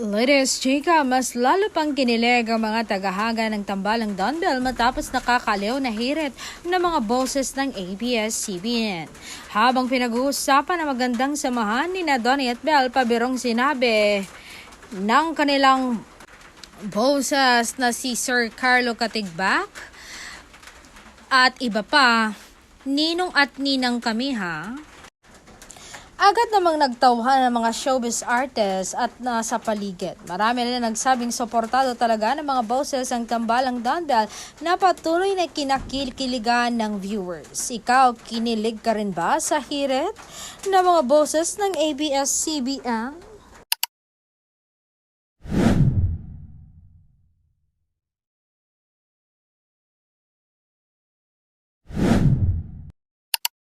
Ladies, chika, mas lalo pang kinilig ang mga tagahaga ng tambalang dumbbell matapos nakakaliw na hirit ng mga boses ng ABS-CBN. Habang pinag-uusapan ang magandang samahan ni Donnie at Belle, pabirong sinabi ng kanilang boses na si Sir Carlo Katigbak at iba pa, ninong at ninang kami ha. Agad namang nagtauhan ng mga showbiz artists at nasa paligid. Marami na nagsabing suportado talaga ng mga boses ang tambalang dumbbell na patuloy na kinakilkiligan ng viewers. Ikaw, kinilig ka rin ba sa hirit ng mga boses ng ABS-CBN?